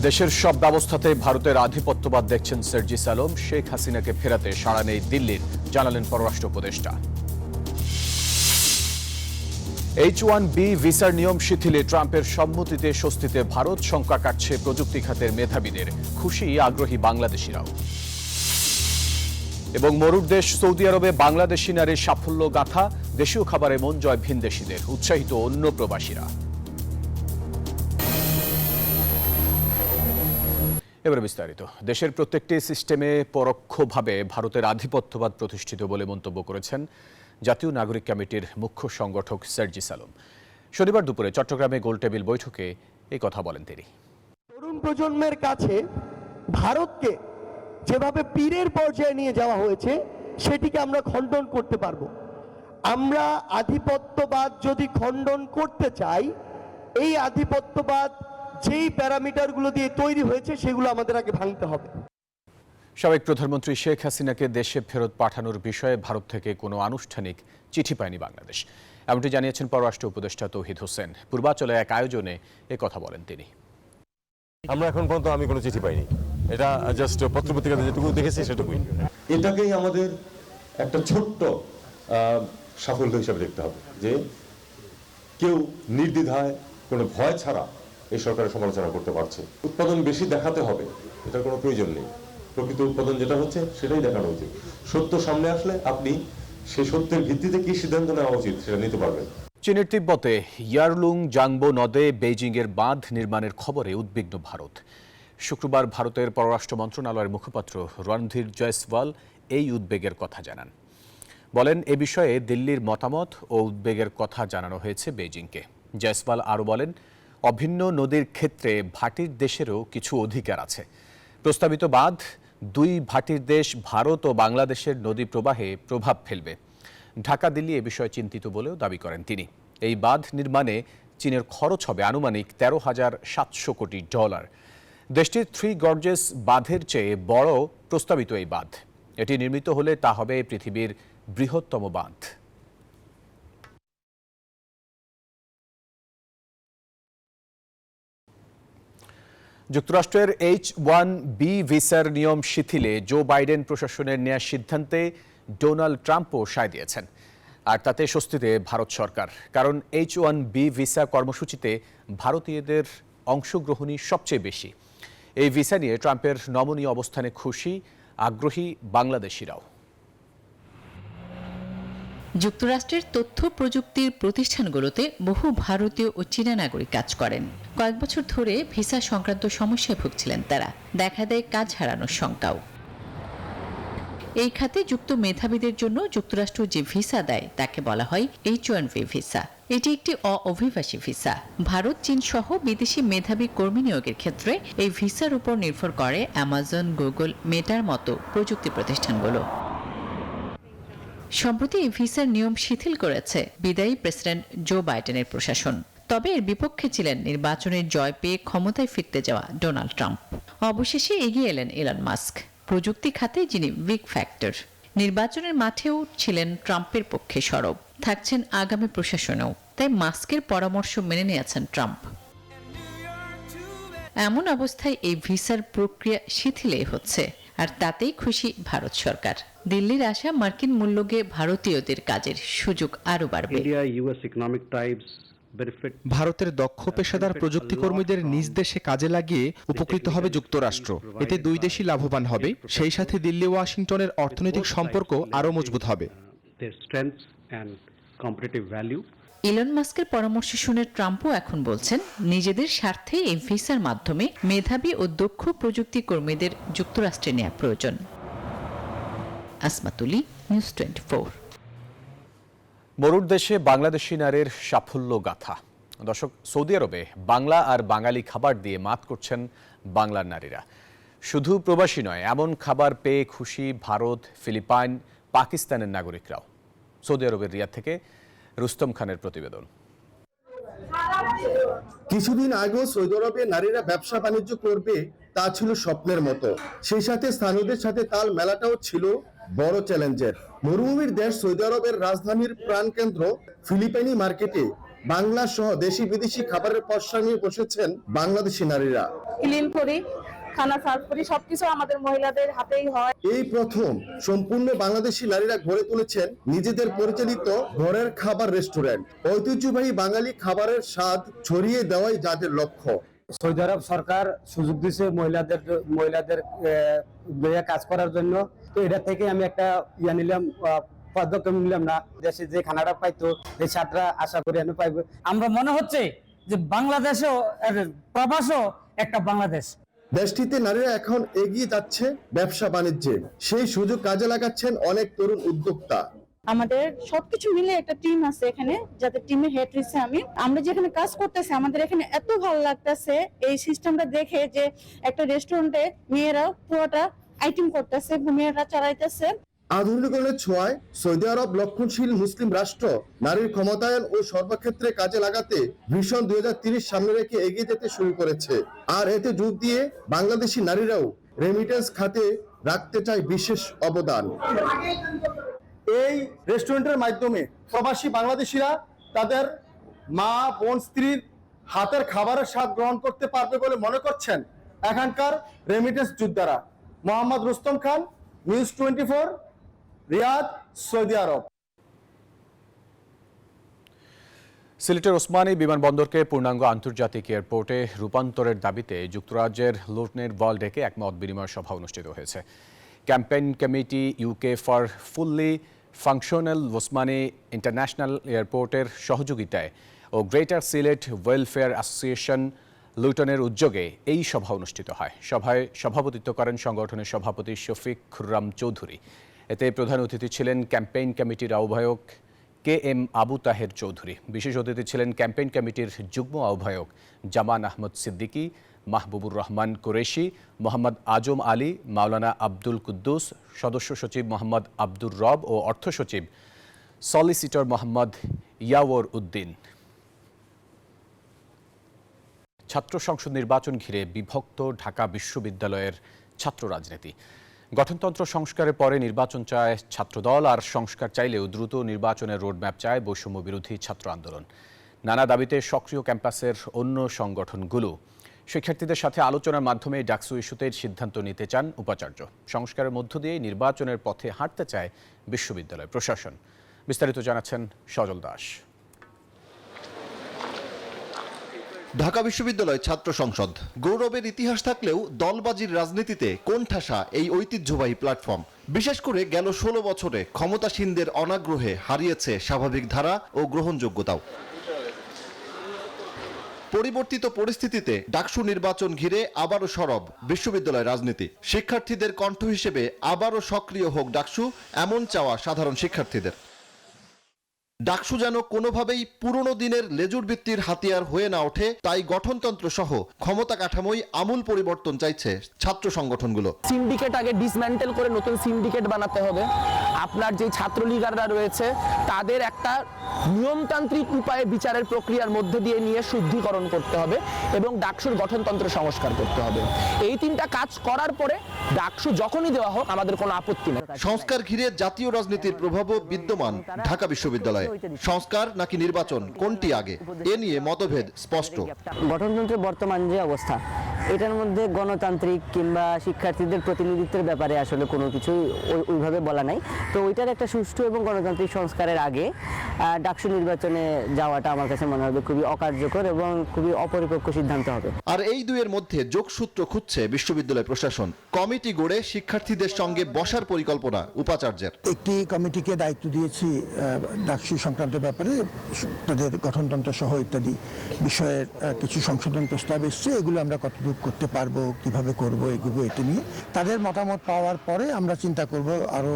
দেশের সব ব্যবস্থাতে ভারতের আধিপত্যবাদ দেখছেন সার্জিস আলম। শেখ হাসিনাকে ফেরাতে সাড়া নেই দিল্লির, জানালেন পররাষ্ট্র উপদেষ্টা। H-1B ভিসার নিয়ম শিথিলে ট্রাম্পের সম্মতিতে স্বস্তিতে ভারত, শঙ্কা কাটছে প্রযুক্তি খাতের মেধাবীদের, খুশি আগ্রহী বাংলাদেশিরাও। এবং মরুর দেশ সৌদি আরবে বাংলাদেশি নারীর সাফল্য গাথা, দেশীয় খাবারে মন জয় ভিনদেশিদের, উৎসাহিত অন্য প্রবাসীরা। এবারে বিস্তারিত। দেশের প্রত্যেকটি সিস্টেমে পরোক্ষভাবে ভারতের আধিপত্যবাদ প্রতিষ্ঠিত বলে মন্তব্য করেছেন জাতীয় নাগরিক কমিটির মুখ্য সংগঠক সার্জিস আলম। শনিবার দুপুরে চট্টগ্রামে গোলটেবিল বৈঠকে এই কথা বলেন তিনি। তরুণ প্রজন্মের কাছে ভারতকে যেভাবে পীরের পর্যায়ে নিয়ে যাওয়া হয়েছে সেটিকে আমরা খণ্ডন করতে পারবো। আমরা আধিপত্যবাদ যদি খণ্ডন করতে চাই, এই আধিপত্যবাদ যেই প্যারামিটারগুলো দিয়ে তৈরি হয়েছে সেগুলো আমাদের আগে ভাঙতে হবে। সাবেক প্রধানমন্ত্রী শেখ হাসিনাকে দেশে ফেরত পাঠানোর বিষয়ে ভারত থেকে কোনো আনুষ্ঠানিক চিঠি পায়নি বাংলাদেশ, এমনটি জানিয়েছেন পররাষ্ট্র উপদেষ্টা তৌহিদ হোসেন। পূর্বাচলে এক আয়োজনে কথা বলেন তিনি। আমরা এখন পর্যন্ত আমি কোনো চিঠি পাইনি, এটা জাস্ট পত্রপত্রিকাতে যেটুকু দেখেছি সেটুকুই। এটাকেই আমাদের একটা ছোট্ট সাফল্য হিসাবে দেখতে হবে যে কেউ নির্দ্বিধায় কোনো ভয় ছাড়া এই সরকারের সমালোচনা করতে পারছে। উৎপাদন বেশি দেখাতে হবে, এটার কোনো প্রয়োজন নেই। প্রকৃত উৎপাদন যেটা হচ্ছে সেটাই দেখানো উচিত। সত্য সামনে আসলে আপনি সেই সত্যের ভিত্তিতে কি সিদ্ধান্ত নেওয়া উচিত সেটা নিতে পারবেন। চীনের তিব্বতে ইয়ারলুং জাংবো নদে বেইজিংয়ের বাঁধ নির্মাণের খবরে উদ্বিগ্ন ভারত। শুক্রবার ভারতের পররাষ্ট্র মন্ত্রণালয়ের মুখপাত্র রণধীর জয়সওয়াল এই উদ্বেগের কথা জানান। বলেন, এ বিষয়ে দিল্লির মতামত ও উদ্বেগের কথা জানানো হয়েছে বেইজিংকে। জয়সওয়াল আরও বলেন, অভিন্ন নদীর ক্ষেত্রে ভাটির দেশেরও কিছু অধিকার আছে। প্রস্তাবিত বাঁধ দুই ভাটির দেশ ভারত ও বাংলাদেশের নদী প্রবাহে প্রভাব ফেলবে। ঢাকা দিল্লি এ বিষয়ে চিন্তিত বলেও দাবি করেন তিনি। এই বাঁধ নির্মাণে চীনের খরচ হবে আনুমানিক $13,700 কোটি। দেশটির থ্রি গর্জেস বাঁধের চেয়ে বড় প্রস্তাবিত এই বাঁধ। এটি নির্মিত হলে তা হবে পৃথিবীর বৃহত্তম বাঁধ। যুক্তরাষ্ট্রের H-1B ভিসার নিয়ম শিথিলে জো বাইডেন প্রশাসনের নেওয়া সিদ্ধান্তে ডোনাল্ড ট্রাম্পও সায় দিয়েছেন। আর তাতে স্বস্তিতে ভারত সরকার, কারণ H-1B ভিসা কর্মসূচিতে ভারতীয়দের অংশগ্রহণই সবচেয়ে বেশি। এই ভিসা নিয়ে ট্রাম্পের নমনীয় অবস্থানে খুশি আগ্রহী বাংলাদেশিরাও। যুক্তরাষ্ট্রের তথ্য প্রযুক্তির প্রতিষ্ঠানগুলোতে বহু ভারতীয় ও চীনা নাগরিক কাজ করেন। কয়েক বছর ধরে ভিসা সংক্রান্ত সমস্যায় ভুগছিলেন তারা। দেখা দেয় কাজ হারানোর শঙ্কাও। এই খাতে যুক্ত মেধাবীদের জন্য যুক্তরাষ্ট্র যে ভিসা দেয় তাকে বলা হয় H-1B ভিসা। এটি একটি অভিবাসী ভিসা। ভারত, চীন সহ বিদেশি মেধাবী কর্মী নিয়োগের ক্ষেত্রে এই ভিসার উপর নির্ভর করে অ্যামাজন, গুগল, মেটার মতো প্রযুক্তি প্রতিষ্ঠানগুলো। সম্প্রতি এই ভিসার নিয়ম শিথিল করেছে বিদায়ী প্রেসিডেন্ট জো বাইডেনের প্রশাসন। তবে এর বিপক্ষে ছিলেন নির্বাচনের জয় পেয়ে ক্ষমতায় ফিরতে যাওয়া ডোনাল্ড ট্রাম্প। অবশেষে এগিয়ে এলেন ইলন মাস্ক, প্রযুক্তি খাতে যিনি বিগ ফ্যাক্টর। নির্বাচনের মাঠেও ছিলেন ট্রাম্পের পক্ষে সরব, থাকছেন আগামী প্রশাসনেও। তাই মাস্কের পরামর্শ মেনে নিয়েছেন ট্রাম্প। এমন অবস্থায় এই ভিসার প্রক্রিয়া শিথিলেই হচ্ছে, আর তাতেই খুশি ভারত সরকার। দিল্লির আশা মার্কিন মূল্যকে ভারতীয়দের কাজের সুযোগ আরও বাড়বে। ভারতের দক্ষ পেশাদার প্রযুক্তি কর্মীদের নিজ দেশে কাজে লাগিয়ে উপকৃত হবে যুক্তরাষ্ট্র। এতে দুই দেশই লাভবান হবে। সেই সাথে দিল্লি ওয়াশিংটনের অর্থনৈতিক সম্পর্ক আরও মজবুত হবে। ইলন মাস্কের পরামর্শ শুনে ট্রাম্পও এখন বলছেন, নিজেদের স্বার্থে এই ভিসার মাধ্যমে মেধাবী ও দক্ষ প্রযুক্তি কর্মীদের যুক্তরাষ্ট্রে নেওয়া প্রয়োজন। আসমাতুলি, নিউজ 24। মরুর দেশে বাংলাদেশি নারীর সাফল্য গাথা। দর্শক, সৌদি আরবে বাংলা আর বাঙালি খাবার দিয়ে মাত করছেন বাংলার নারীরা। শুধু প্রবাসী নয়, এমন খাবার পেয়ে খুশি ভারত, ফিলিপাইন, পাকিস্তানের নাগরিকরাও। সৌদি আরবের রিয়াদ থেকে রুস্তম খানের প্রতিবেদন। কিছুদিন আগেও সৌদি আরবে নারীরা ব্যবসা বাণিজ্য করবে তা ছিল স্বপ্নের মতো। সেই সাথে স্থানীয়দের সাথে তাল মেলাটাও ছিল বড় চ্যালেঞ্জের। মরুভূমির দেশ সৌদি আরবের রাজধানীর প্রাণকেন্দ্র ফিলিপাইনি মার্কেটে বাংলা সহ দেশি বিদেশি খাবারের পসরা নিয়ে বসেছেন বাংলাদেশি নারীরা। ক্লিন করি, খানা সার্ভ করি, সবকিছু আমাদের মহিলাদের হাতেই হয়। এই প্রথম সম্পূর্ণ বাংলাদেশি নারীরা গড়ে তুলেছেন নিজেদের পরিচালিত ঘরের খাবার রেস্টুরেন্ট। ঐতিহ্যবাহী বাঙালি খাবারের স্বাদ ছড়িয়ে দেওয়াই যাদের লক্ষ্য। সৌদি আরব সরকার সুযোগ দিয়েছে মহিলাদের কাজ করার জন্য। তো এটা থেকে আমি একটা নিলাম, পদক্ষেপ নিলাম না। দেশে যে খানাটা পাইতো এই ছাত্ররা আশা করি আমি পাইবো। আমরা মনে হচ্ছে যে বাংলাদেশও প্রবাসও একটা বাংলাদেশ। দেশটিতে নারীরা এখন এগিয়ে যাচ্ছে ব্যবসা বাণিজ্যে, সেই সুযোগ কাজে লাগাচ্ছেন অনেক তরুণ উদ্যোক্তা। আমাদের সবকিছু মিলে একটা টিম আছে এখানে, যাতে টিমে হেড হইছে আমি। আমরা যেখানে কাজ করতেছি আমাদের এখানে এত ভালো লাগতেছে এই সিস্টেমটা দেখে, যে একটা রেস্টুরেন্টে মেয়েরা পুরোটা আইটেম করতেছে, মেয়েরা চালাইতেছে। আধুনিকরণের ছোঁয়ায় সৌদি আরব রক্ষণশীল মুসলিম রাষ্ট্র নারীর ক্ষমতায়ন ও সর্বক্ষেত্রে কাজে লাগাতে ভিশন 2030 সামনে রেখে এগিয়ে যেতে শুরু করেছে। আর এতে যোগ দিয়ে বাংলাদেশি নারীরাও রেমিটেন্স খাতে রাখতে চায় বিশেষ অবদান। এই রেস্টুরেন্টের মাধ্যমে প্রবাসী বাংলাদেশিরা তাদের মা বোন স্ত্রীর হাতের খাবারের স্বাদ গ্রহণ করতে পারবে বলে মনে করছেন এখানকার রেমিটেন্স যোদ্ধারা। মোহাম্মদ রুস্তম খান, নিউজ 24, রিয়াদ, সৌদি আরব। সিলেটের ওসমানী বিমানবন্দরকে পূর্ণাঙ্গ আন্তর্জাতিক এয়ারপোর্টে রূপান্তরের দাবিতে যুক্তরাজ্যের লুটনের বল ডেকে এক মত বিনিময় সভা অনুষ্ঠিত হয়েছে। Campaign committee UK for fully functional Osmani international এয়ারপোর্টের সহযোগিতায় ও গ্রেটার সিলেট ওয়েলফেয়ার অ্যাসোসিয়েশন লুটনের উদ্যোগে এই সভা অনুষ্ঠিত হয়। সভায় সভাপতিত্ব করেন সংগঠনের সভাপতি শফিক খুররাম চৌধুরী। এতে প্রধান অতিথি ছিলেন ক্যাম্পেইন কমিটির আহ্বায়ক KM আবু তাহের চৌধুরী। বিশেষ অতিথি ছিলেন ক্যাম্পেইন কমিটির যুগ্ম আহ্বায়ক জামান আহমদ সিদ্দিকী, মাহবুবুর রহমান কুরেশি, মোহাম্মদ আজম আলী, মাওলানা আব্দুল কুদ্দুস, সদস্য সচিব মোহাম্মদ আব্দুর রব ও অর্থ সচিব সলিসিটর মোহাম্মদ ইয়াওর উদ্দিন। ছাত্র সংসদ নির্বাচন ঘিরে বিভক্ত ঢাকা বিশ্ববিদ্যালয়ের ছাত্র রাজনীতি। গঠনতন্ত্র সংস্কারের পরে নির্বাচন চায় ছাত্রদল, আর সংস্কার চাইলেও দ্রুত নির্বাচনের রোডম্যাপ চায় বৈষম্য বিরোধী ছাত্র আন্দোলন। নানা দাবিতে সক্রিয় ক্যাম্পাসের অন্য সংগঠনগুলো শিক্ষার্থীদের সাথে আলোচনার মাধ্যমে ডাকসু ইস্যুতে সিদ্ধান্ত নিতে চান উপাচার্য। সংস্কারের মধ্য দিয়ে নির্বাচনের পথে হাঁটতে চায় বিশ্ববিদ্যালয় প্রশাসন। বিস্তারিত জানাচ্ছেন সজল দাস। ঢাকা বিশ্ববিদ্যালয় ছাত্র সংসদ গৌরবের ইতিহাস থাকলেও দলবাজির রাজনীতিতে কোণঠাসা এই ঐতিহ্যবাহী প্ল্যাটফর্ম। বিশেষ করে গেল 16 বছরে ক্ষমতাসীনদের অনাগ্রহে হারিয়েছে স্বাভাবিক ধারা ও গ্রহণযোগ্যতাও। পরিবর্তিত পরিস্থিতিতে ডাকসু নির্বাচন ঘিরে আবারও সরব বিশ্ববিদ্যালয় রাজনীতি। শিক্ষার্থীদের কণ্ঠ হিসেবে আবারও সক্রিয় হোক ডাকসু, এমন চাওয়া সাধারণ শিক্ষার্থীদের। ডাকসু যেন কোনোভাবেই পুরনো দিনের লেজুর ভিত্তির হাতিয়ার হয়ে না ওঠে, তাই গঠনতন্ত্র সহ ক্ষমতা কাঠামোয় আমূল পরিবর্তন চাইছে ছাত্র সংগঠনগুলো। সিন্ডিকেট আগে ডিসম্যান্টেল করে নতুন সিন্ডিকেট বানাতে হবে। আপনার যে ছাত্র লীগাররা রয়েছে তাদের একটা নিয়মতান্ত্রিক উপায়ে বিচারের প্রক্রিয়ার মধ্যে দিয়ে নিয়ে শুদ্ধিকরণ করতে হবে এবং ডাকসুর গঠনতন্ত্র সংস্কার করতে হবে। এই তিনটা কাজ করার পরে ডাকসু যখনই দেওয়া হোক আমাদের কোনো আপত্তি নেই। সংস্কার ঘিরে জাতীয় রাজনীতির প্রভাবও বিদ্যমান ঢাকা বিশ্ববিদ্যালয়ে। সংস্কার নাকি নির্বাচন, কোনটি আগে, এ নিয়ে মতভেদ স্পষ্ট। গঠনতন্ত্রের বর্তমান যে অবস্থা, এটার মধ্যে গণতান্ত্রিক কিংবা শিক্ষার্থীদের প্রতিনিধিত্বের ব্যাপারে আসলে কোনো কিছুই ওইভাবে বলা নাই। তো ওইটার একটা সুষ্ঠু এবং গণতান্ত্রিক সংস্কারের আগে ডাকসু নির্বাচনে যাওয়াটা আমার কাছে মনে হবে খুবই অকার্যকর এবং খুবই অপরিপক্ক সিদ্ধান্ত হবে। আর এই দুয়ের মধ্যে যোগসূত্র খুঁজছে বিশ্ববিদ্যালয় প্রশাসন। কমিটি গড়ে শিক্ষার্থীদের সঙ্গে বসার পরিকল্পনা উপাচার্যের। একটি কমিটিকে দায়িত্ব দিয়েছি ডাকসু সংক্রান্ত ব্যাপারে, তাদের গঠনতন্ত্র সহ ইত্যাদি বিষয়ের কিছু সংশোধন প্রস্তাব এসছে, এগুলো আমরা কতটুকু করতে পারবো, কিভাবে করব, এগুলো এটা নিয়ে তাদের মতামত পাওয়ার পরে আমরা চিন্তা করব আরো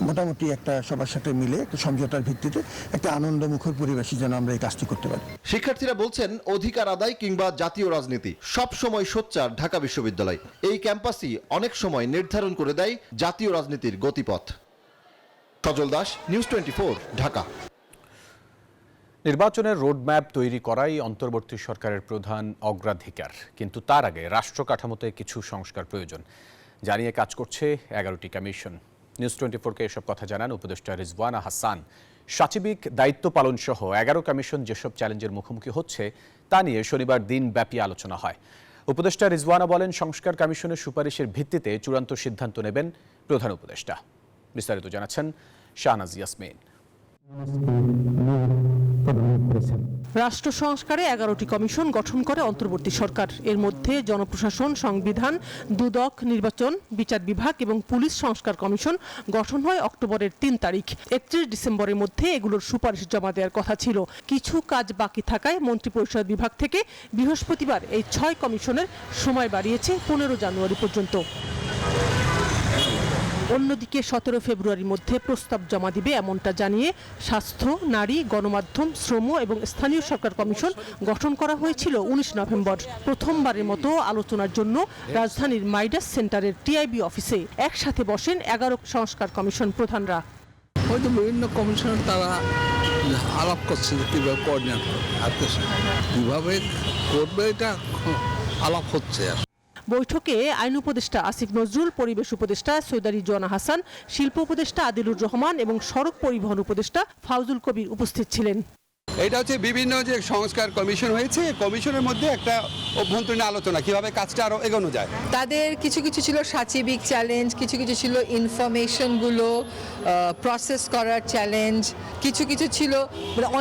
মোটামুটি একটা সবার সাথে মিলে একটা সমঝোতার ভিত্তিতে একটা আনন্দমুখর পরিবেশে যেন আমরা এই কাজটি করতে পারি। শিক্ষার্থীরা বলছেন অধিকার আদায় কিংবা জাতীয় রাজনীতি সব সময় সোচ্চার ঢাকা বিশ্ববিদ্যালয়। এই ক্যাম্পাসই অনেক সময় নির্ধারণ করে দেয় জাতীয় রাজনীতির গতিপথ। সজল দাস, নিউজ 24, ঢাকা। নির্বাচনের রোডম্যাপ তৈরি করাই অন্তর্বর্তী সরকারের প্রধান অগ্রাধিকার, কিন্তু তার আগে রাষ্ট্র কাঠামোতে কিছু সংস্কার প্রয়োজন জানিয়ে কাজ করছে 11টি কমিশন। নিউজ 24কে এসব কথা জানান উপদেষ্টা রিজওয়ানা হাসান। সচিবিক দায়িত্ব পালন সহ 11 কমিশন যেসব চ্যালেঞ্জের মুখোমুখি হচ্ছে তা নিয়ে শনিবার দিনব্যাপী আলোচনা হয়। উপদেষ্টা রিজওয়ানা বলেন, সংস্কার কমিশনের সুপারিশের ভিত্তিতে চূড়ান্ত সিদ্ধান্ত নেবেন প্রধান উপদেষ্টা। বিস্তারিত জানাচ্ছেন শাহনাজ ইয়াসমিন। রাষ্ট্র সংস্কারে 11টি কমিশন গঠন করে অন্তর্বর্তী সরকার। এর মধ্যে জনপ্রশাসন, সংবিধান, দুদক, নির্বাচন, বিচার বিভাগ এবং পুলিশ সংস্কার কমিশন গঠন হয় অক্টোবরের 3 তারিখ। 31 ডিসেম্বরের মধ্যে এগুলোর সুপারিশ জমা দেওয়ার কথা ছিল। কিছু কাজ বাকি থাকায় মন্ত্রিপরিষদ বিভাগ থেকে বৃহস্পতিবার এই 6 কমিশনের সময় বাড়িয়েছে 15 জানুয়ারি পর্যন্ত। অন্যদিকে 17 ফেব্রুয়ারির মধ্যে প্রস্তাব জমা দিবে এমনটা জানিয়ে স্বাস্থ্য, নারী, গণমাধ্যম, শ্রম এবং স্থানীয় সরকার কমিশন গঠন করা হয়েছিল 19 নভেম্বর। প্রথমবারের মতো আলোচনার জন্য রাজধানীর মাইডাস সেন্টারের টিআইবি অফিসে একসাথে বসেন 11 সংস্কার কমিশন প্রধানরা। হয়তো বিভিন্ন কমিশনের তারা আলাপ করছে যে কীভাবে কোঅর্ডিনেট করবে, কীভাবে করবে, এটা আলাপ হচ্ছে। বৈঠকে আইন উপদেষ্টা আসিফ নজরুল, পরিবেশ উপদেষ্টা সৈয়দা রিজওয়ানা হাসান, শিল্প উপদেষ্টা আদিলুর রহমান এবং সড়ক পরিবহন উপদেষ্টা ফাউজুল কবির উপস্থিত ছিলেন। এটা হচ্ছে বিভিন্ন যে সংস্কার কমিশন হয়েছে, কমিশনের মধ্যে একটা অভ্যন্তরীণ আলোচনা কিভাবে কাজটা আরো এগোনো যায়। তাদের কিছু কিছু ছিল সাচিবিক চ্যালেঞ্জ, কিছু কিছু ছিল ইনফরমেশনগুলো প্রসেস করার চ্যালেঞ্জ, কিছু কিছু ছিল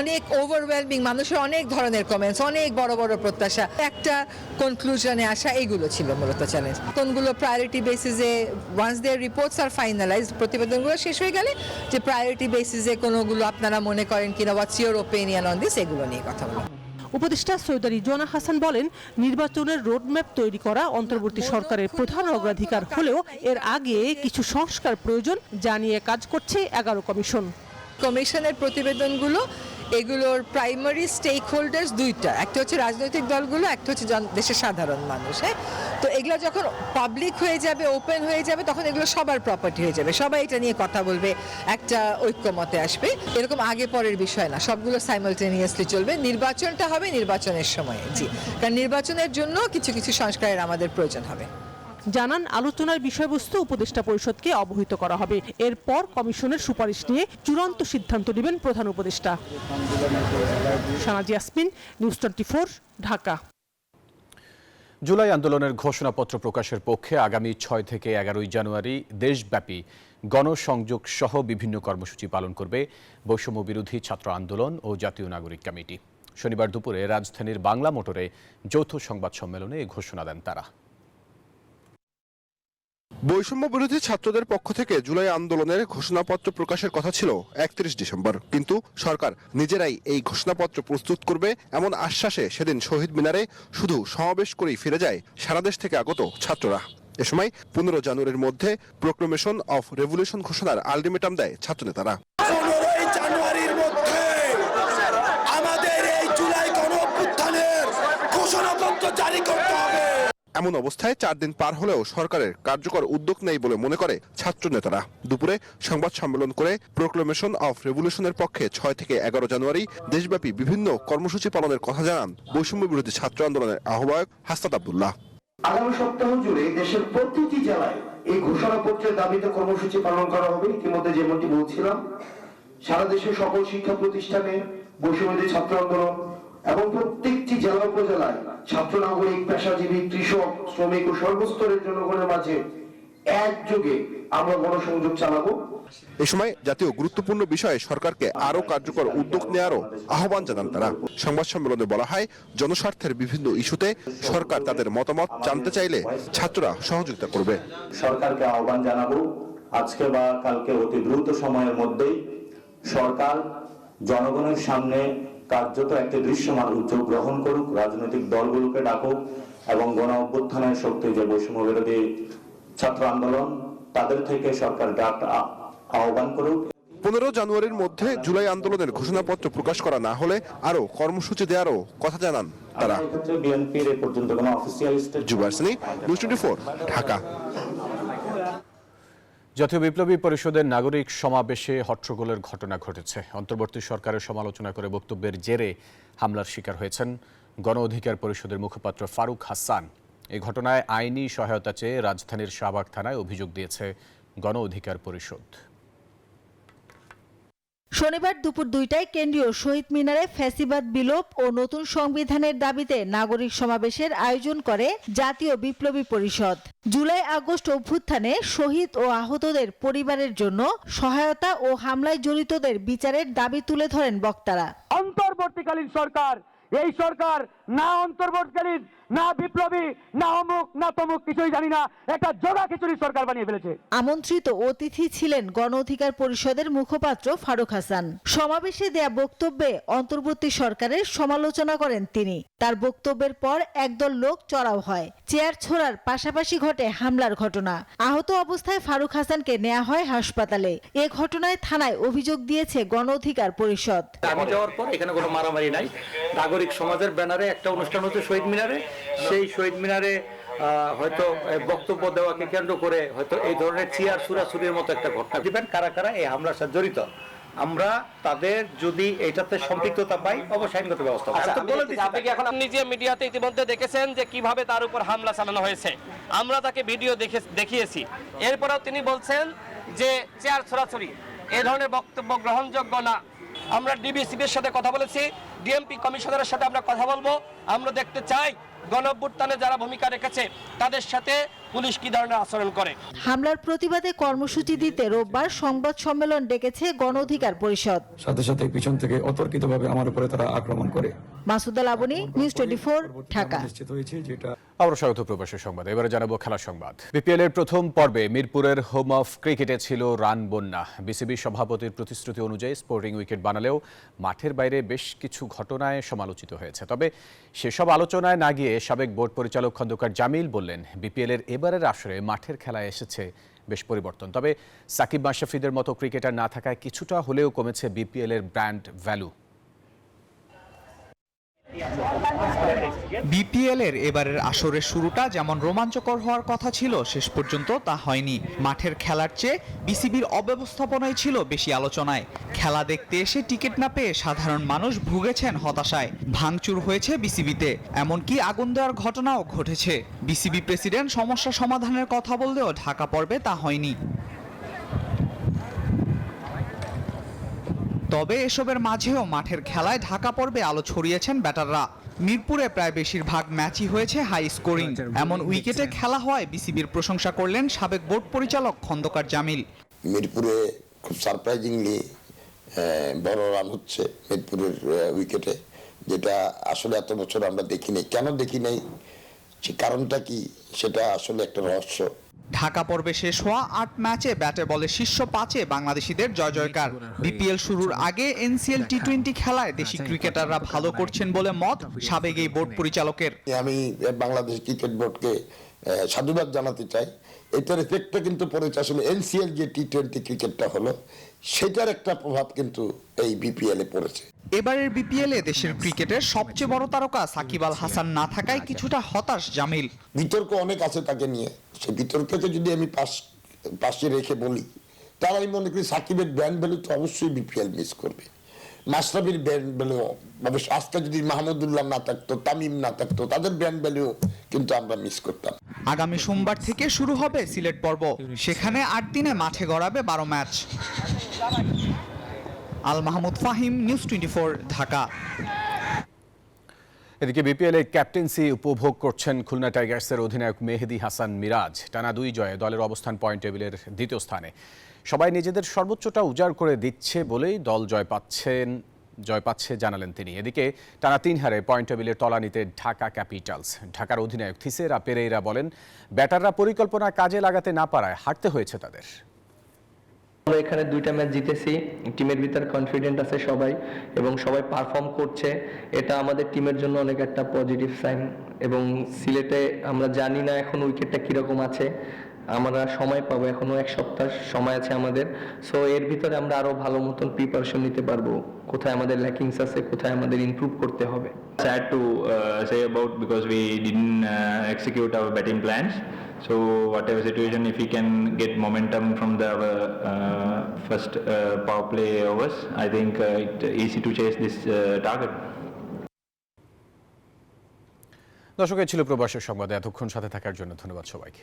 অনেক ওভারওয়েলমিং, মানুষের অনেক ধরনের কমেন্টস, অনেক বড় বড় প্রত্যাশা, একটা কনক্লুশনে আসা, এইগুলো ছিল মূলত চ্যালেঞ্জ। কোনগুলো প্রায়োরিটি বেসিসে once their reports are finalised, প্রতিবেদনগুলো শেষ হয়ে গেলে যে প্রায়োরিটি বেসিসে কোনোগুলো আপনারা মনে করেন কিনা, what's your opinion on this, এগুলো নিয়ে কথা বলা। উপদেষ্টা সৈয়দা রিজওয়ানা হাসান বলেন, নির্বাচনের রোডম্যাপ তৈরি করা অন্তর্বর্তী সরকারের প্রধান অগ্রাধিকার হলেও এর আগে কিছু সংস্কার প্রয়োজন, যা নিয়ে কাজ করছে 11 কমিশন। কমিশনের প্রতিবেদনগুলো এগুলোর প্রাইমারি স্টেক হোল্ডার্স দুইটা, একটা হচ্ছে রাজনৈতিক দলগুলো, একটা হচ্ছে দেশের সাধারণ মানুষ। হ্যাঁ, তো এগুলো যখন পাবলিক হয়ে যাবে, ওপেন হয়ে যাবে, তখন এগুলো সবার প্রপার্টি হয়ে যাবে, সবাই এটা নিয়ে কথা বলবে, একটা ঐক্যমতে আসবে। এরকম আগে পরের বিষয় না, সবগুলো সাইমালটেনিয়াসলি চলবে। নির্বাচনটা হবে নির্বাচনের সময়ে, জি, কারণ নির্বাচনের জন্য কিছু কিছু সংস্কারের আমাদের প্রয়োজন হবে। জানান, আলোচনার বিষয়বস্তু উপদেষ্টা পরিষদকে অবহিত করা হবে। এরপর কমিশনের সুপারিশ নিয়ে চূড়ান্ত সিদ্ধান্ত নেবেন প্রধান উপদেষ্টা। শাহনাজ ইয়াসমিন, নিউজ 24, ঢাকা। জুলাই আন্দোলনের ঘোষণাপত্র প্রকাশের পক্ষে আগামী 6 থেকে 11 জানুয়ারি দেশব্যাপী গণসংযোগ সহ বিভিন্ন কর্মসূচি পালন করবে বৈষম্য বিরোধী ছাত্র আন্দোলন ও জাতীয় নাগরিক কমিটি। শনিবার দুপুরে রাজধানীর বাংলা মোটরে যৌথ সংবাদ সম্মেলনে এই ঘোষণা দেন তারা। বৈষম্য বিরোধী ছাত্রদের পক্ষ থেকে জুলাই আন্দোলনের ঘোষণাপত্র প্রকাশের কথা ছিল 31 ডিসেম্বর, কিন্তু সরকার নিজেরাই এই ঘোষণাপত্র প্রস্তুত করবে এমন আশ্বাসে সেদিন শহীদ মিনারে শুধু সমাবেশ করেই ফিরে যায় সারা দেশ থেকে আগত ছাত্ররা। এ সময় 15 জানুয়ারির মধ্যে প্রোক্লেমেশন অফ রেভলিউশন ঘোষণার আলটিমেটাম দেয় ছাত্রনেতারা। 15 জানুয়ারির মধ্যে আমাদের এই জুলাই গণঅভ্যুত্থানের ঘোষণাপত্র জারি করতে হবে। এমন অবস্থায় 4 দিন পার হলেও সরকারের কার্যকর উদ্যোগ নেই বলে মনে করে ছাত্র নেতারা। দুপুরে সংবাদ সম্মেলন করে প্রোক্লেমেশন অফ রেভলিউশনের পক্ষে 6 থেকে 11 জানুয়ারি দেশব্যাপী বিভিন্ন কর্মসূচি পালনের কথা জানান বৈষম্য বিরোধী ছাত্র আন্দোলনের আহ্বায়ক হাসনাত আব্দুল্লাহ। আগামী সপ্তাহ জুড়ে দেশের প্রতিটি জেলায় এই ঘোষণাপত্রের দাবিতে কর্মসূচি পালন করা হবে। ইতিমধ্যে যেমনটি বলছিলাম, সারা দেশের সকল শিক্ষা প্রতিষ্ঠানে বৈষম্য বিরোধী ছাত্র আন্দোলন এবং প্রত্যেকটি জেলা উপজেলায় ছাত্র, নাগরিক, পেশাজীবী, কৃষক, শ্রমিক ও সর্বস্তরের জনগণের মাঝে একযোগে আমরা গণসংযোগ চালাবো। এ সময় জাতীয় গুরুত্বপূর্ণ বিষয়ে সরকারকে আরো কার্যকর উদ্যোগ নেওয়ারও আহ্বান জানান তারা। সংবাদ সম্মেলনে বলা হয়, জনস্বার্থের বিভিন্ন ইস্যুতে সরকার তাদের মতামত জানতে চাইলে ছাত্ররা সহযোগিতা করবে। সরকারকে আহ্বান জানাবো, আজকে বা কালকে অতি দ্রুত সময়ের মধ্যেই সরকার জনগণের সামনে কার্যত একটি দৃশ্যমান উদ্যোগ গ্রহণ করুক, রাজনৈতিক দলগুলোকে ডাকুক এবং গণ অভ্যুত্থানের শক্তি যে বৈষম্য বিরোধী ছাত্র আন্দোলন, তাদের থেকে সরকার ডাক আহ্বান করুক। 15 জানুয়ারির মধ্যে জুলাই আন্দোলনের ঘোষণাপত্র প্রকাশ করা না হলে আরো কর্মসূচি দেওয়ারও কথা জানান তারা। বিএনপির এ পর্যন্ত কোনো অফিসিয়াল জুবারসিনী, নিউজ 24, ঢাকা। জাতীয় বিপ্লবী পরিষদের নাগরিক সমাবেশে হট্টগোলের ঘটনা ঘটেছে। অন্তর্বর্তী সরকারের সমালোচনা করে বক্তব্যের জেরে হামলার শিকার হয়েছেন গণ অধিকার পরিষদের মুখপাত্র ফারুক হাসান। এই ঘটনায় আইনি সহায়তা চেয়ে রাজধানীর শাহবাগ থানায় অভিযোগ দিয়েছে গণ অধিকার পরিষদ। শনিবার দুপুর 2টায় কেন্দ্রীয় শহীদ মিনারে ফ্যাসিবাদ বিলোপ ও নতুন সংবিধানের দাবিতে নাগরিক সমাবেশের আয়োজন করে জাতীয় বিপ্লবী পরিষদ। জুলাই আগস্ট অভ্যুত্থানে শহীদ ও আহতদের পরিবারের জন্য সহায়তা ও হামলায় জড়িতদের বিচারের দাবি তুলে ধরেন বক্তারা। অন্তর্বর্তীকালীন সরকার, এই সরকার না অন্তর্বর্তীকালীন, না বিপ্লবী, না অমুক না তমুক কিছুই জানি না, একটা জোড়া খিচুড়ি সরকার বানিয়ে ফেলেছে। আমন্ত্রিত অতিথি ছিলেন গণ অধিকার পরিষদের মুখপাত্র ফারুক হাসান। সমাবেশে দেয়া বক্তব্যে অন্তর্বর্তী সরকারের সমালোচনা করেন তিনি। তার বক্তব্যের পর একদল লোক চড়াও হয়, চেয়ার ছোড়ার পাশাপাশি ঘটে হামলার ঘটনা। আহত অবস্থায় ফারুক হাসানকে নেওয়া হয় হাসপাতালে। এ ঘটনায় থানায় অভিযোগ দিয়েছে গণ অধিকার পরিষদ। আমি যাওয়ার পর এখানে কোনো মারামারি নাই, নাগরিক সমাজের ব্যানারে একটা অনুষ্ঠান হচ্ছে শহীদ মিনারে, সেই শহীদ মিনারে হয়তো বক্তব্য দেওয়াকে কেন্দ্র করে হয়তো এই ধরনের চেয়ার ছুড়াছুড়ির মতো একটা ঘটনা দিবেন। কারা কারা এই হামলার সাথে জড়িত, আমরা তাদের যদি এটাতে সম্পৃক্ততা পাই অবশ্যই আইনগত ব্যবস্থা। এখন নিজে মিডিয়াতে ইতিমধ্যে দেখেছেন যে কিভাবে তার উপর হামলা চালানো হয়েছে, আমরা তাকে ভিডিও দেখিয়েছি। এরপরেও তিনি বলছেন যে চেয়ার ছড়াছড়ি, এই ধরনের বক্তব্য গ্রহণযোগ্য না। আমরা ডিবিসিবির সাথে কথা বলেছি, ডিএমপি কমিশনারের সাথে আমরা কথা বলবো। আমরা দেখতে চাই গণঅভ্যুত্থানে যারা ভূমিকা রেখেছে তাদের সাথে পুলিশ কি ধরনের আচরণ করে। হামলার প্রতিবাদে কর্মসূচি দিতে রোববার সংবাদ সম্মেলন ডেকেছে গণ অধিকার পরিষদ। সাথে সাথে পিছন থেকে অতর্কিতভাবে আমার উপরে তারা আক্রমণ করে। মাসুদ আবনী, নিউজ 24, ঢাকা। আমরা স্বাগত প্রবাসী সংবাদ। এবারে জানাবো খেলার সংবাদ। বিপিএল এর প্রথম পর্বে মিরপুরের হোম অফ ক্রিকেটে ছিল রান বন্যা। বিসিবি সভাপতির প্রতিশ্রুতি অনুযায়ী স্পোর্টিং উইকেট বানালেও মাঠের বাইরে বেশ কিছু ঘটনায় সমালোচিত হয়েছে। তবে সেসব আলোচনায় না গিয়ে সাবেক বোর্ড পরিচালক খন্দকার জামিল বললেন, বিপিএল এর এবারের আসরে মাঠের খেলায় এসেছে বেশ পরিবর্তন। তবে সাকিব মাশরাফিদের মতো ক্রিকেটার না থাকায় কিছুটা হলেও কমেছে বিপিএল এর ব্র্যান্ড ভ্যালু। বিপিএল এর এবারের আসরের শুরুটা যেমন রোমাঞ্চকর হওয়ার কথা ছিল, শেষ পর্যন্ত তা হয়নি। মাঠের খেলার চেয়ে বিসিবির অব্যবস্থাপনাই ছিল বেশি আলোচনায়। খেলা দেখতে এসে টিকিট না পেয়ে সাধারণ মানুষ ভুগেছেন হতাশায়। ভাঙচুর হয়েছে বিসিবিতে, এমনকি আগুন দেওয়ার ঘটনাও ঘটেছে। বিসিবি প্রেসিডেন্ট সমস্যা সমাধানের কথা বললেও ঢাকা পর্বে তা হয়নি। তবে এসবের মাঝেও মাঠের খেলায় ঢাকা পর্বে আলো ছড়িয়েছেন ব্যাটাররা। মিরপুরে প্রায় বেশিরভাগ ম্যাচই হয়েছে হাই স্কোরিং। এমন উইকেটে খেলা হওয়ায় বিসিবির প্রশংসা করলেন সাবেক বোর্ড পরিচালক খন্দকার জামিল। মিরপুরে খুব সারপ্রাইজিংলি বড় রান হচ্ছে মিরপুরের উইকেটে, যেটা আসলে এত বছর আমরা দেখি নাই। কেন দেখি নাই, সে কারণটা কি, সেটা আসলে একটা রহস্য। ঢাকা পর্বে শেষ হওয়া 8 ম্যাচে ব্যাটে বলে শীর্ষ 5-এ বাংলাদেশিদের জয় জয়কার। বিপিএল শুরুর আগে এনসিএল টি20 খেলায় দেশি ক্রিকেটাররা ভালো করছেন বলে মত সাবেক এই বোর্ড পরিচালকের। আমি বাংলাদেশ ক্রিকেট বোর্ডকে সাধুবাদ জানাতে চাই। এটার এফেক্টটা কিন্তু পড়েছে আসলে এনসিএল যে টি20 ক্রিকেটটা হলো, সেটার একটা প্রভাব কিন্তু এই বিপিএল এ পড়েছে। এবারের বিপিএল এ দেশের ক্রিকেটের সবচেয়ে বড় তারকা সাকিব আল হাসান না থাকায় কিছুটা হতাশ জামিল। বিতর্ক অনেক আছে তাকে নিয়ে, সেই বিতর্ককে যদি আমি পাশে রেখে বলি, তার আমি মনে করি সাকিবের ব্র্যান্ড ভ্যালু তো অবশ্যই বিপিএল মিস করবে। মাশরাফির ব্র্যান্ড ভ্যালু অবশ্য, আজকে যদি মাহমুদুল্লাহ না থাকতো, তামিম না থাকতো, তাদের ব্র্যান্ড ভ্যালু কিন্তু আমরা মিস করতাম। আগামী সোমবার থেকে শুরু হবে সিলেট পর্ব, সেখানে 8 দিনে মাঠে গড়াবে 12 ম্যাচ। আল মাহমুদ ফাহিম, নিউজ 24, ঢাকা। এদিকে বিপিএল এর ক্যাপ্টেন্সি উপভোগ করছেন খুলনা টাইগার্সের অধিনায়ক মেহেদী হাসান মিরাজ। টানা 2 জয়ে দলের অবস্থান পয়েন্ট টেবিলের 2য় স্থানে। সবাই নিজেদের সর্বোচ্চটা উজাড় করে দিচ্ছে বলেই দল জয় পাচ্ছে জানালেন তিনি। এদিকে টানা 3 হারে পয়েন্ট টেবিলের তলানিতে ঢাকা ক্যাপিটালস। ঢাকার অধিনায়ক থিসেরা পেরেইরা বলেন, ব্যাটাররা পরিকল্পনা কাজে লাগাতে না পারায় হারতে হয়েছে তাদের। আমরা এখানে 2টা ম্যাচ জিতেছি, টিমের ভিতর কনফিডেন্ট আছে সবাই এবং সবাই পারফর্ম করছে। এটা আমাদের টিমের জন্য অনেক একটা পজিটিভ সাইন। এবং সিলেটে আমরা জানি না এখন উইকেটটা কিরকম আছে, আমরা সময় পাবো, এখনো 1 সপ্তাহ সময় আছে আমাদের। সো এর ভিতরে আমরা আরো ভালো মতন প্রিপারেশন নিতে পারবো, কোথায় আমাদের ল্যাকিংস আছে, কোথায় আমাদের ইমপ্রুভ করতে হবে। Sad to say about because we didn't execute our batting plans. So whatever situation, if we can get momentum from the first power play overs, I think it's easy to chase this target. দর্শক, এই ছিল প্রবাসী সংবাদে। এতক্ষণ সাথে থাকার জন্য ধন্যবাদ সবাইকে।